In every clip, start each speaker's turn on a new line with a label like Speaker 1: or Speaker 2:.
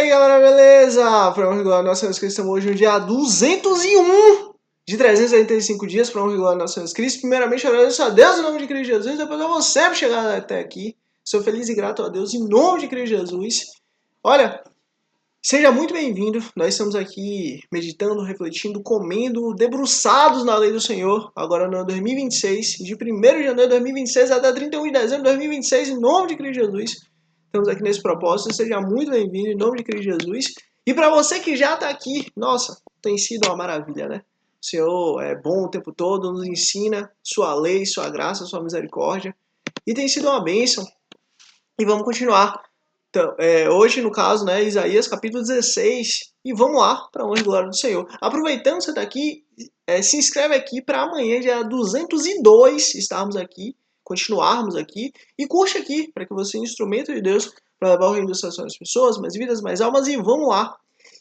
Speaker 1: aí, galera, beleza? Para honra e glória nossa Senhora Cristo, estamos hoje no dia 201 de 385 dias para honra e glória nossa Senhora Cristo. Primeiramente, eu agradeço a Deus em nome de Cristo Jesus, depois a você por chegar até aqui. Sou feliz e grato a Deus em nome de Cristo Jesus. Olha, seja muito bem-vindo. Nós estamos aqui meditando, refletindo, comendo, debruçados na lei do Senhor. Agora no ano 2026, de 1º de janeiro de 2026 até 31 de dezembro de 2026, em nome de Cristo Jesus. Estamos aqui nesse propósito, seja muito bem-vindo em nome de Cristo Jesus. E para você que já está aqui, nossa, tem sido uma maravilha, né? O Senhor é bom o tempo todo, nos ensina sua lei, sua graça, sua misericórdia. E tem sido uma bênção. E vamos continuar. Então, hoje, no caso, né, Isaías capítulo 16. E vamos lá, para honra e glória do Senhor. Aproveitando que você está aqui, se inscreve aqui para amanhã, dia 202, estarmos aqui. Continuarmos aqui e curte aqui para que você seja instrumento de Deus para levar o reino dos céus às pessoas, mais vidas, mais almas. E vamos lá,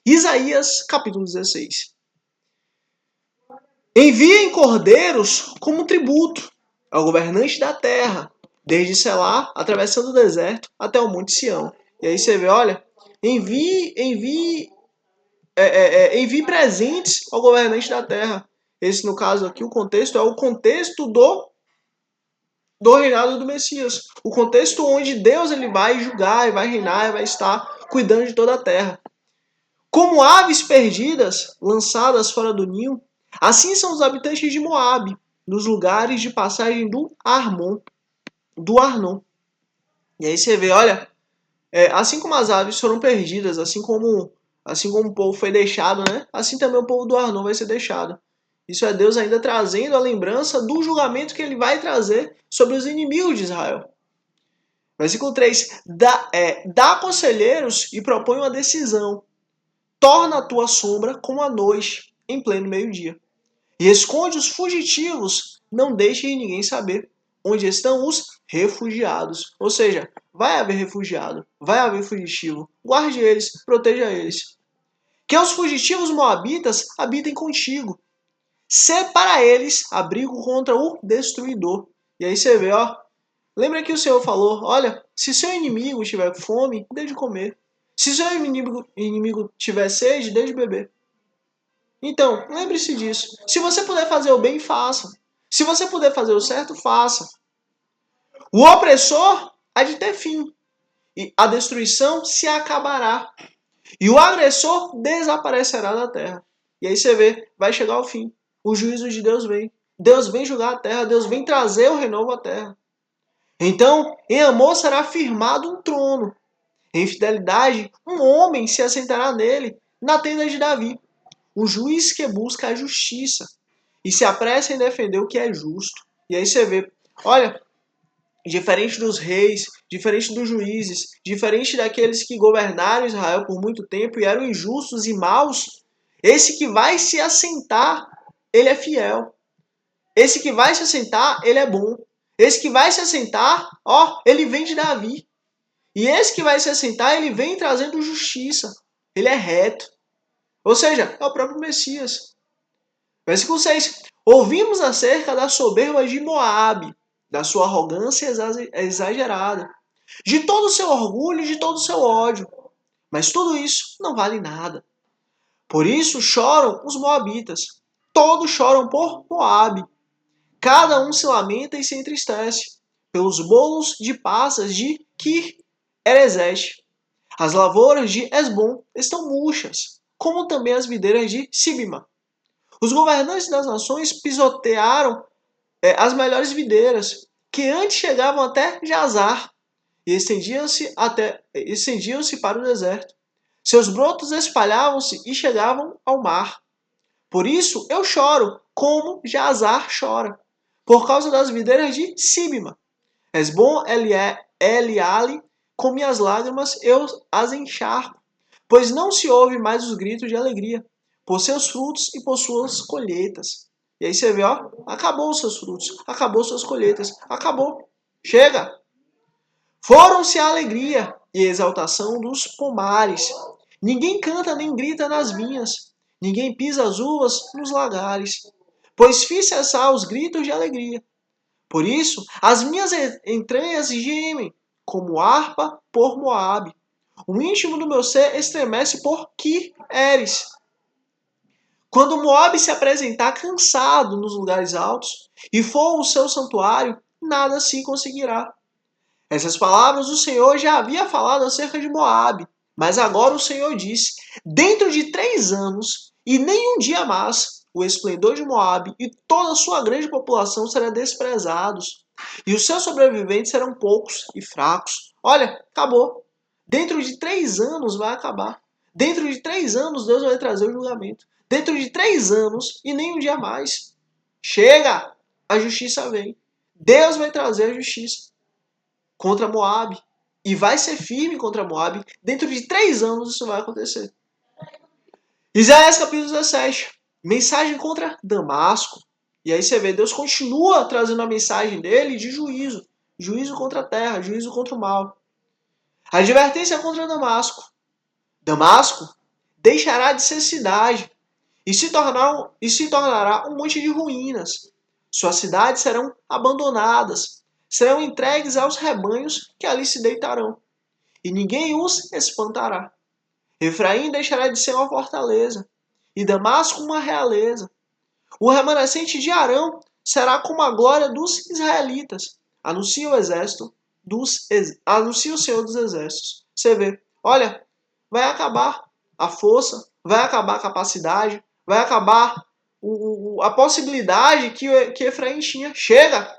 Speaker 1: Isaías capítulo 16. Enviem cordeiros como tributo ao governante da terra, desde Selá, atravessando o deserto até o monte Sião. E aí você vê, olha, envie presentes ao governante da terra. Esse, no caso aqui, o contexto é o contexto do reinado do Messias. O contexto onde Deus ele vai julgar, e vai reinar, e vai estar cuidando de toda a terra. Como aves perdidas, lançadas fora do ninho, assim são os habitantes de Moabe, nos lugares de passagem do Arnon. E aí você vê, olha, assim como as aves foram perdidas, assim como o povo foi deixado, né? Assim também o povo do Arnon vai ser deixado. Isso é Deus ainda trazendo a lembrança do julgamento que ele vai trazer sobre os inimigos de Israel. Versículo 3. Dá conselheiros e propõe uma decisão. Torna a tua sombra como a noite, em pleno meio-dia. E esconde os fugitivos, não deixe ninguém saber onde estão os refugiados. Ou seja, vai haver refugiado, vai haver fugitivo. Guarde eles, proteja eles. Que os fugitivos moabitas habitem contigo. Sê para eles abrigo contra o destruidor. E aí você vê, ó. Lembra que o Senhor falou, olha, se seu inimigo tiver fome, dê de comer. Se seu inimigo tiver sede, dê de beber. Então, lembre-se disso. Se você puder fazer o bem, faça. Se você puder fazer o certo, faça. O opressor há de ter fim. E a destruição se acabará. E o agressor desaparecerá da terra. E aí você vê, vai chegar ao fim. O juízo de Deus vem. Deus vem julgar a terra. Deus vem trazer o renovo à terra. Então, em amor será firmado um trono. Em fidelidade, um homem se assentará nele, na tenda de Davi. O juiz que busca a justiça e se apressa em defender o que é justo. E aí você vê, olha, diferente dos reis, diferente dos juízes, diferente daqueles que governaram Israel por muito tempo e eram injustos e maus, esse que vai se assentar, ele é fiel. Esse que vai se assentar, ele é bom. Esse que vai se assentar, ó, ele vem de Davi. E esse que vai se assentar, ele vem trazendo justiça. Ele é reto. Ou seja, é o próprio Messias. Versículo 6. Ouvimos acerca da soberba de Moabe, da sua arrogância exagerada, de todo o seu orgulho e de todo o seu ódio. Mas tudo isso não vale nada. Por isso choram os moabitas. Todos choram por Moabe. Cada um se lamenta e se entristece pelos bolos de passas de Kir-Erezete. As lavouras de Esbom estão murchas, como também as videiras de Sibma. Os governantes das nações pisotearam as melhores videiras, que antes chegavam até Jazar, e estendiam-se para o deserto. Seus brotos espalhavam-se e chegavam ao mar. Por isso eu choro, como Jazar chora, por causa das videiras de Sibma. Esbom Eliale, com minhas lágrimas eu as encharco, pois não se ouve mais os gritos de alegria, por seus frutos e por suas colheitas. E aí você vê, ó, acabou os seus frutos, acabou suas colheitas, acabou. Chega! Foram-se a alegria e a exaltação dos pomares. Ninguém canta nem grita nas vinhas, ninguém pisa as uvas nos lagares, pois fiz cessar os gritos de alegria. Por isso, as minhas entranhas gemem, como harpa por Moabe. O íntimo do meu ser estremece por que eres. Quando Moabe se apresentar cansado nos lugares altos e for o seu santuário, nada se conseguirá. Essas palavras o Senhor já havia falado acerca de Moabe, mas agora o Senhor disse: dentro de 3 anos e nem um dia mais, o esplendor de Moabe e toda a sua grande população serão desprezados, e os seus sobreviventes serão poucos e fracos. Olha, acabou. Dentro de 3 anos vai acabar. Dentro de 3 anos Deus vai trazer o julgamento. Dentro de 3 anos e nem um dia mais. Chega! A justiça vem. Deus vai trazer a justiça contra Moabe. E vai ser firme contra Moabe. Dentro de 3 anos isso vai acontecer. Isaías capítulo 17. Mensagem contra Damasco. E aí você vê, Deus continua trazendo a mensagem dele de juízo. Juízo contra a terra, juízo contra o mal. A advertência contra Damasco. Damasco deixará de ser cidade e se tornará um monte de ruínas. Suas cidades serão abandonadas, serão entregues aos rebanhos que ali se deitarão, e ninguém os espantará. Efraim deixará de ser uma fortaleza, e Damasco uma realeza. O remanescente de Arão será como a glória dos israelitas. Anuncia anuncia o Senhor dos Exércitos. Você vê, olha, vai acabar a força, vai acabar a capacidade, vai acabar a possibilidade que Efraim tinha. Chega!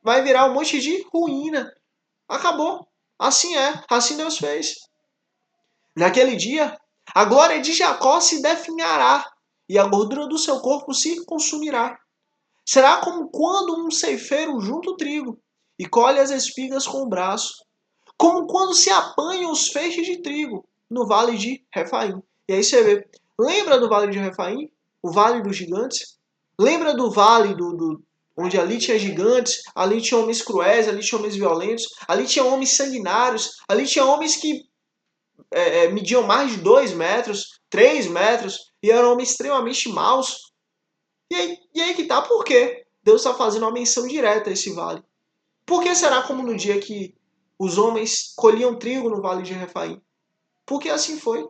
Speaker 1: Vai virar um monte de ruína. Acabou. Assim é. Assim Deus fez. Naquele dia, a glória de Jacó se definhará e a gordura do seu corpo se consumirá. Será como quando um ceifeiro junta o trigo e colhe as espigas com o braço, como quando se apanham os feixes de trigo no vale de Refaim. E aí você vê, lembra do vale de Refaim? O vale dos gigantes? Lembra do vale onde ali tinha gigantes, ali tinha homens cruéis, ali tinha homens violentos, ali tinha homens sanguinários, ali tinha homens que mediam mais de 2 metros, 3 metros, e eram homens extremamente maus. E aí que tá, por quê? Deus está fazendo uma menção direta a esse vale. Por que será como no dia que os homens colhiam trigo no vale de Refaim? Porque assim foi.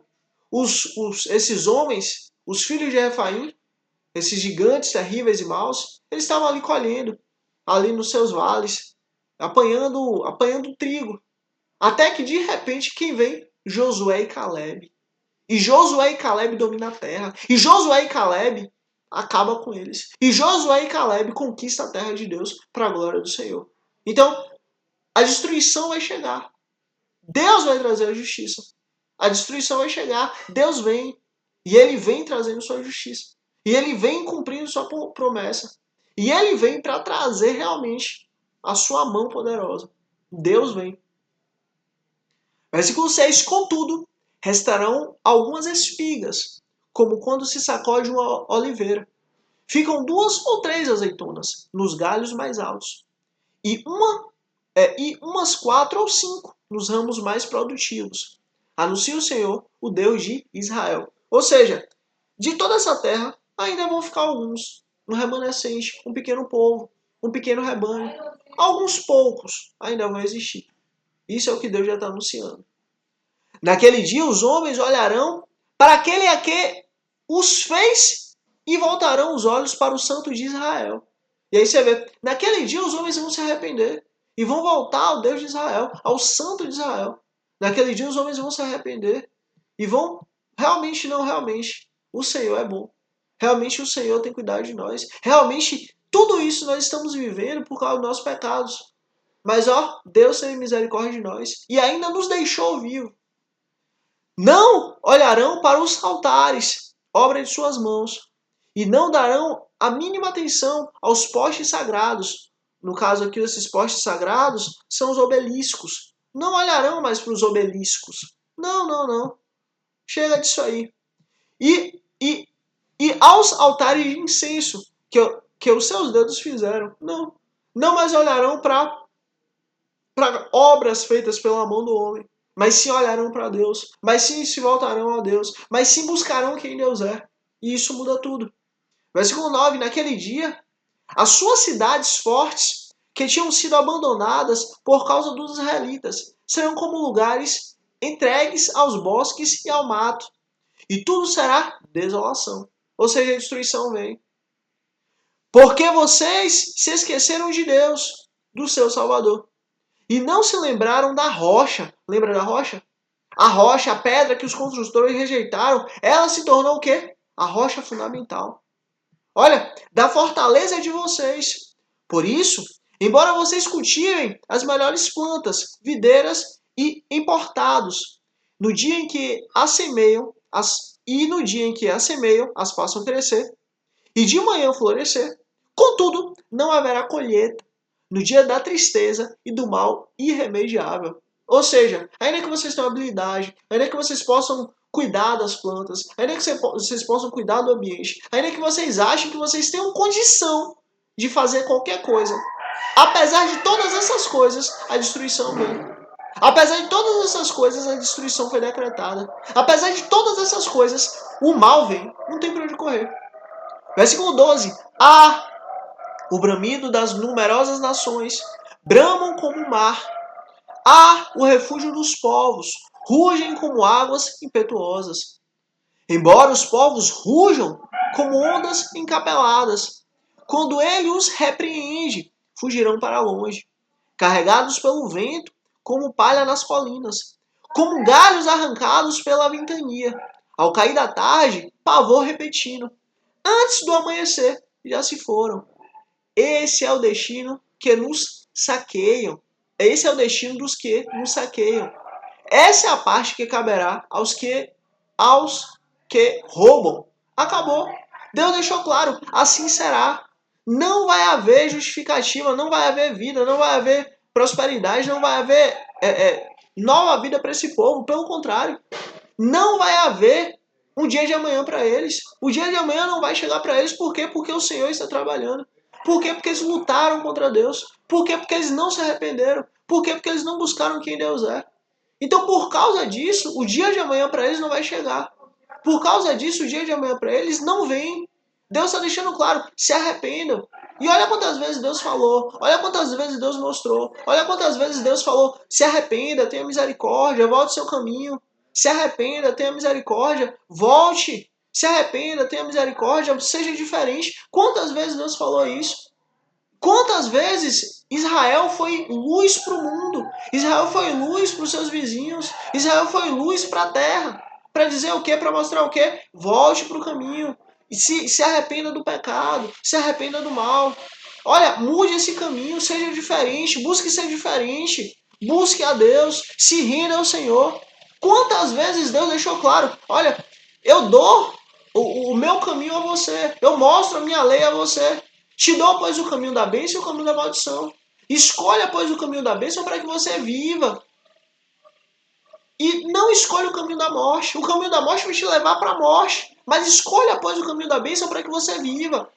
Speaker 1: Esses homens, os filhos de Refaim, esses gigantes terríveis e maus, eles estavam ali colhendo, ali nos seus vales, apanhando trigo. Até que de repente quem vem? Josué e Caleb. E Josué e Caleb dominam a terra. E Josué e Caleb acaba com eles. E Josué e Caleb conquistam a terra de Deus para a glória do Senhor. Então, a destruição vai chegar. Deus vai trazer a justiça. A destruição vai chegar. Deus vem. E ele vem trazendo sua justiça. E ele vem cumprindo sua promessa. E ele vem para trazer realmente a sua mão poderosa. Deus vem. Versículo 6. Contudo, restarão algumas espigas, como quando se sacode uma oliveira. Ficam 2 ou 3 azeitonas nos galhos mais altos. E umas 4 ou 5 nos ramos mais produtivos. Anuncia o Senhor, o Deus de Israel. Ou seja, de toda essa terra, ainda vão ficar alguns. Um remanescente, um pequeno povo, um pequeno rebanho. Alguns poucos ainda vão existir. Isso é o que Deus já está anunciando. Naquele dia os homens olharão para aquele a que os fez e voltarão os olhos para o Santo de Israel. E aí você vê, naquele dia os homens vão se arrepender e vão voltar ao Deus de Israel, ao Santo de Israel. Naquele dia os homens vão se arrepender e vão, realmente, o Senhor é bom. Realmente o Senhor tem cuidado de nós. Realmente tudo isso nós estamos vivendo por causa dos nossos pecados. Mas Deus teve misericórdia de nós e ainda nos deixou vivo. Não olharão para os altares, obra de suas mãos, e não darão a mínima atenção aos postes sagrados. No caso aqui, esses postes sagrados são os obeliscos. Não olharão mais para os obeliscos. Não, não, não. Chega disso aí. E aos altares de incenso que os seus dedos fizeram. Não. Não mais olharão para obras feitas pela mão do homem. Mas sim olharão para Deus. Mas sim se voltarão a Deus. Mas sim buscarão quem Deus é. E isso muda tudo. Versículo 9. Naquele dia, as suas cidades fortes, que tinham sido abandonadas por causa dos israelitas, serão como lugares entregues aos bosques e ao mato, e tudo será desolação. Ou seja, a destruição vem. Porque vocês se esqueceram de Deus, do seu Salvador, e não se lembraram da rocha. Lembra da rocha? A rocha, a pedra que os construtores rejeitaram, ela se tornou o quê? A rocha fundamental. Olha, da fortaleza de vocês. Por isso, embora vocês cultivem as melhores plantas, videiras e importados, no dia em que as semeiam, no dia em que as semeiam, as façam crescer, e de manhã florescer, contudo, não haverá colheita no dia da tristeza e do mal irremediável. Ou seja, ainda que vocês tenham habilidade, ainda que vocês possam cuidar das plantas, ainda que vocês possam cuidar do ambiente, ainda que vocês achem que vocês tenham condição de fazer qualquer coisa, apesar de todas essas coisas, a destruição vem. Apesar de todas essas coisas, a destruição foi decretada. Apesar de todas essas coisas, o mal vem. Não tem para onde correr. Versículo 12. O bramido das numerosas nações bramam como o mar. O refúgio dos povos, rugem como águas impetuosas. Embora os povos rujam como ondas encapeladas, quando ele os repreende, fugirão para longe, carregados pelo vento, como palha nas colinas, como galhos arrancados pela ventania. Ao cair da tarde, pavor repentino. Antes do amanhecer, já se foram. Esse é o destino que nos saqueiam. Esse é o destino dos que nos saqueiam. Essa é a parte que caberá aos que roubam. Acabou. Deus deixou claro, assim será. Não vai haver justificativa, não vai haver vida, não vai haver prosperidade, não vai haver nova vida para esse povo. Pelo contrário, não vai haver um dia de amanhã para eles. O dia de amanhã não vai chegar para eles. Por quê? Porque o Senhor está trabalhando. Por quê? Porque eles lutaram contra Deus. Por quê? Porque eles não se arrependeram. Por quê? Porque eles não buscaram quem Deus é. Então, por causa disso, o dia de amanhã para eles não vai chegar. Por causa disso, o dia de amanhã para eles não vem. Deus está deixando claro, se arrependam. E olha quantas vezes Deus falou, olha quantas vezes Deus mostrou, olha quantas vezes Deus falou, se arrependa, tenha misericórdia, volte ao seu caminho. Se arrependa, tenha misericórdia, volte. Se arrependa, tenha misericórdia, seja diferente. Quantas vezes Deus falou isso? Quantas vezes Israel foi luz para o mundo? Israel foi luz para os seus vizinhos. Israel foi luz para a terra. Para dizer o quê? Para mostrar o quê? Volte para o caminho. E se arrependa do pecado. Se arrependa do mal. Olha, mude esse caminho. Seja diferente. Busque ser diferente. Busque a Deus. Se renda ao Senhor. Quantas vezes Deus deixou claro? Olha, eu dou o meu caminho a você. Eu mostro a minha lei a você. Te dou, pois, o caminho da bênção e o caminho da maldição. Escolha, pois, o caminho da bênção para que você viva. E não escolha o caminho da morte. O caminho da morte vai te levar para a morte. Mas escolha, pois, o caminho da bênção para que você viva.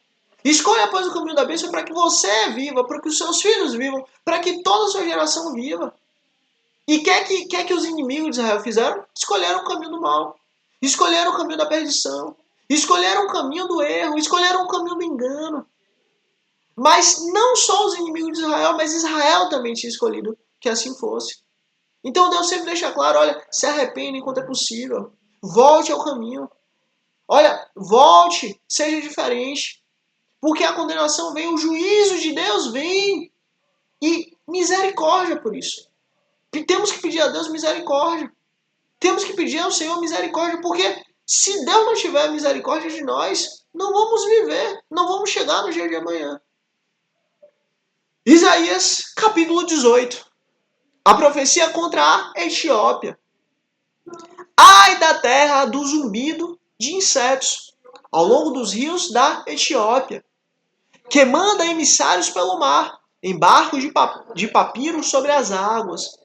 Speaker 1: Escolha, pois, o caminho da bênção para que você viva, para que os seus filhos vivam, para que toda a sua geração viva. E quer que os inimigos de Israel fizeram? Escolheram o caminho do mal. Escolheram o caminho da perdição. Escolheram o caminho do erro. Escolheram o caminho do engano. Mas não só os inimigos de Israel, mas Israel também tinha escolhido que assim fosse. Então Deus sempre deixa claro, olha, se arrependa enquanto é possível. Volte ao caminho. Olha, volte, seja diferente. Porque a condenação vem, o juízo de Deus vem. E misericórdia por isso. E temos que pedir a Deus misericórdia. Temos que pedir ao Senhor misericórdia, porque se Deus não tiver misericórdia de nós, não vamos viver, não vamos chegar no dia de amanhã. Isaías, capítulo 18. A profecia contra a Etiópia. Ai da terra do zumbido de insetos, ao longo dos rios da Etiópia, que manda emissários pelo mar, em barcos de papiro sobre as águas.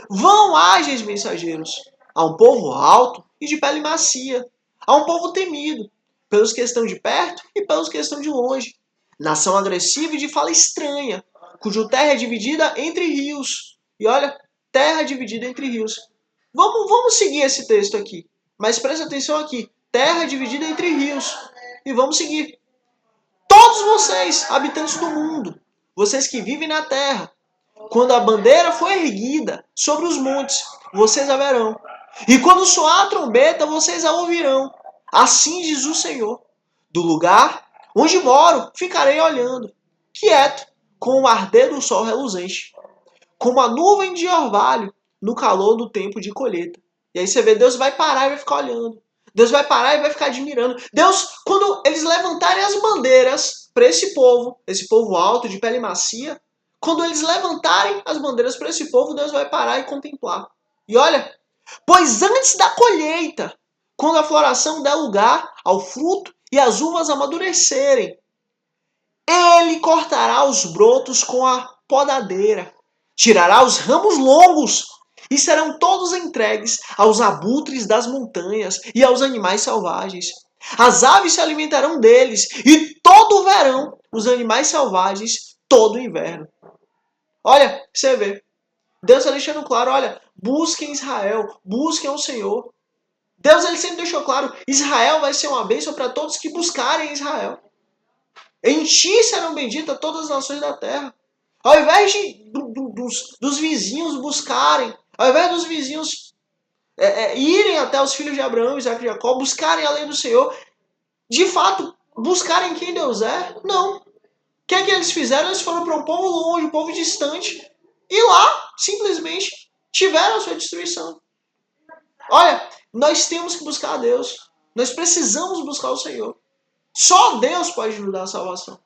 Speaker 1: Vão ágeis mensageiros, a um povo alto e de pele macia, a um povo temido, pelos que estão de perto e pelos que estão de longe. Nação agressiva e de fala estranha, cuja terra é dividida entre rios. E olha, terra dividida entre rios. Vamos seguir esse texto aqui, mas presta atenção aqui. Terra dividida entre rios. E vamos seguir. Todos vocês, habitantes do mundo, vocês que vivem na terra, quando a bandeira foi erguida sobre os montes vocês a verão. E quando soar a trombeta, vocês a ouvirão. Assim diz o Senhor. Do lugar onde moro, ficarei olhando, quieto, com o arder do sol reluzente, como a nuvem de orvalho no calor do tempo de colheita. E aí você vê, Deus vai parar e vai ficar olhando. Deus vai parar e vai ficar admirando. Deus, quando eles levantarem as bandeiras para esse povo alto, de pele macia, quando eles levantarem as bandeiras para esse povo, Deus vai parar e contemplar. E olha, pois antes da colheita, quando a floração der lugar ao fruto e as uvas amadurecerem, ele cortará os brotos com a podadeira, tirará os ramos longos e serão todos entregues aos abutres das montanhas e aos animais selvagens. As aves se alimentarão deles e todo o verão os animais selvagens todo o inverno. Olha, você vê. Deus está deixando claro, olha, busquem Israel, busquem o Senhor. Deus ele sempre deixou claro, Israel vai ser uma bênção para todos que buscarem Israel. Em ti serão benditas todas as nações da terra. Ao invés dos vizinhos buscarem, ao invés dos vizinhos irem até os filhos de Abraão, Isaac e Jacó, buscarem a lei do Senhor, de fato, buscarem quem Deus é, não. O que é que eles fizeram? Eles foram para um povo longe, um povo distante, e lá, simplesmente, tiveram a sua destruição. Olha, nós temos que buscar a Deus. Nós precisamos buscar o Senhor. Só Deus pode nos dar a salvação.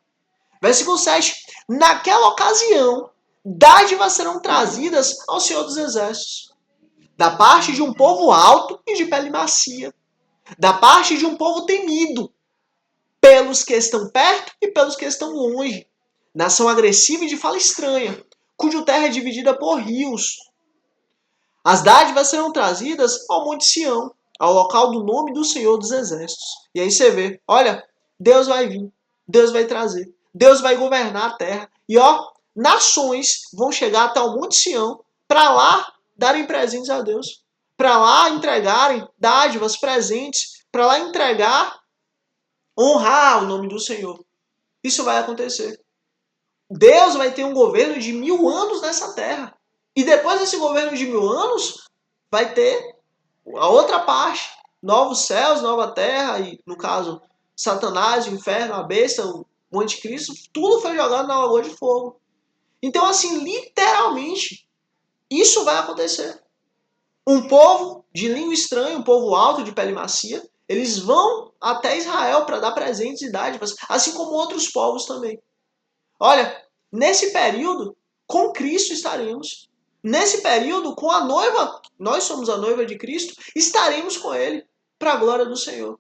Speaker 1: Versículo 7. Naquela ocasião, dádivas serão trazidas ao Senhor dos Exércitos, da parte de um povo alto e de pele macia, da parte de um povo temido, pelos que estão perto e pelos que estão longe, nação agressiva e de fala estranha, cuja terra é dividida por rios. As dádivas serão trazidas ao Monte Sião, ao local do nome do Senhor dos Exércitos. E aí você vê, olha, Deus vai vir, Deus vai trazer, Deus vai governar a terra. E ó, nações vão chegar até o Monte Sião para lá darem presentes a Deus, para lá entregarem dádivas, presentes, para lá entregar, honrar o nome do Senhor. Isso vai acontecer. Deus vai ter um governo de 1000 anos nessa terra. E depois desse governo de 1000 anos, vai ter a outra parte. Novos céus, nova terra, e no caso, Satanás, o inferno, a besta, o anticristo, tudo foi jogado na lagoa de fogo. Então, assim, literalmente, isso vai acontecer. Um povo de língua estranha, um povo alto, de pele macia, eles vão até Israel para dar presentes e dádivas, assim como outros povos também. Olha, nesse período, com Cristo estaremos. Nesse período, com a noiva, nós somos a noiva de Cristo, estaremos com Ele, para a glória do Senhor.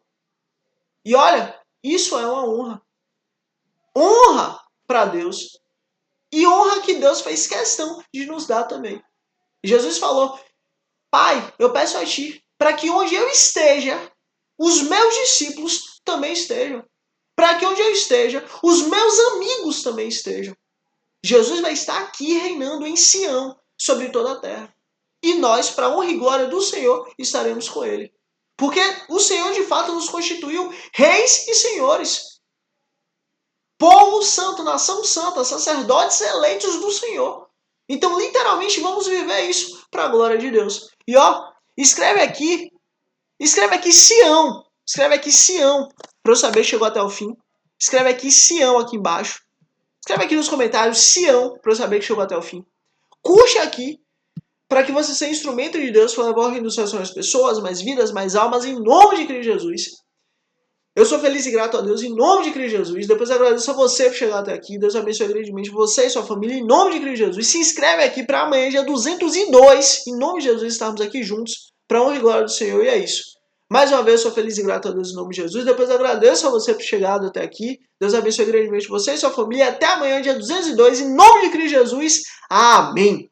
Speaker 1: E olha, isso é uma honra. Honra para Deus. E honra que Deus fez questão de nos dar também. Jesus falou, Pai, eu peço a Ti, para que onde eu esteja, os meus discípulos também estejam. Para que onde eu esteja, os meus amigos também estejam. Jesus vai estar aqui reinando em Sião, sobre toda a terra. E nós, para a honra e glória do Senhor, estaremos com Ele. Porque o Senhor, de fato, nos constituiu reis e senhores. Povo santo, nação santa, sacerdotes eleitos do Senhor. Então, literalmente, vamos viver isso para a glória de Deus. E ó, escreve aqui Sião. Escreve aqui Sião, para eu saber que chegou até o fim. Escreve aqui Sião aqui embaixo. Escreve aqui nos comentários Sião, para eu saber que chegou até o fim. Curte aqui, para que você seja instrumento de Deus para levar o reino dos céus às pessoas, mais vidas, mais almas, em nome de Cristo Jesus. Eu sou feliz e grato a Deus em nome de Cristo Jesus. Depois agradeço a você por chegar até aqui. Deus abençoe grandemente você e sua família em nome de Cristo Jesus. Se inscreve aqui para amanhã, dia 202, em nome de Jesus, estarmos aqui juntos para a honra e glória do Senhor. E é isso. Mais uma vez, eu sou feliz e grato a Deus em nome de Jesus. Depois agradeço a você por chegado até aqui. Deus abençoe grandemente você e sua família. Até amanhã, dia 202, em nome de Cristo Jesus. Amém.